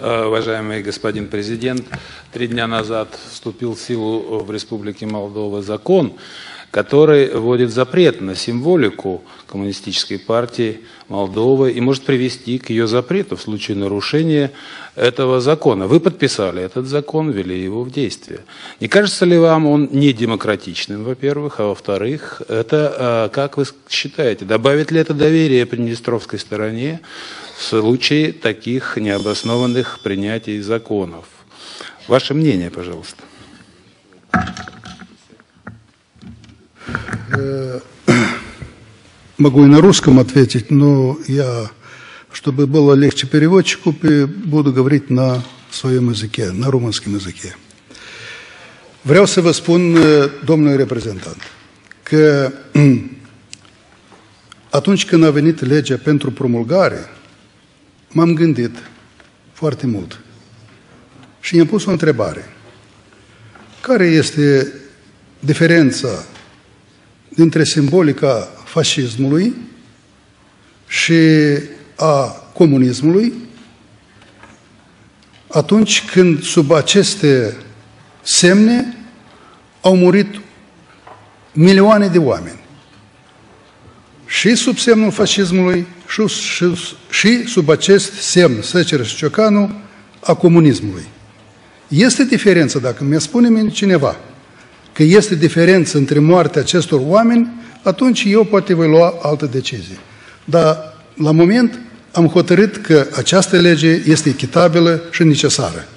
Уважаемый господин президент, 3 дня назад вступил в силу в Республике Молдова закон, который вводит запрет на символику Коммунистической партии Молдовы и может привести к ее запрету в случае нарушения этого закона. Вы подписали этот закон, ввели его в действие. Не кажется ли вам он не демократичным, во-первых, а во-вторых, это, как вы считаете, добавит ли это доверие приднестровской стороне в случае таких необоснованных принятий законов? Ваше мнение, пожалуйста. Могу и на русском ответить, но я, чтобы было легче переводчику, буду говорить на своем языке, на румânskом языке. Vreau să vă spun, domnule reprezentant, că atunci când a venit legea pentru promulgare, m-am gândit foarte mult și i-am pus o întrebare. Care este diferența dintre simbolica fascismului și a comunismului atunci când sub aceste semne au murit milioane de oameni. Și sub semnul fascismului și sub acest semn, Seceres și Ciocanu, a comunismului. Este diferență, dacă mi-a spune cineva că este diferență între moartea acestor oameni, atunci eu poate voi lua altă decizie. Dar la moment am hotărât că această lege este echitabilă și necesară.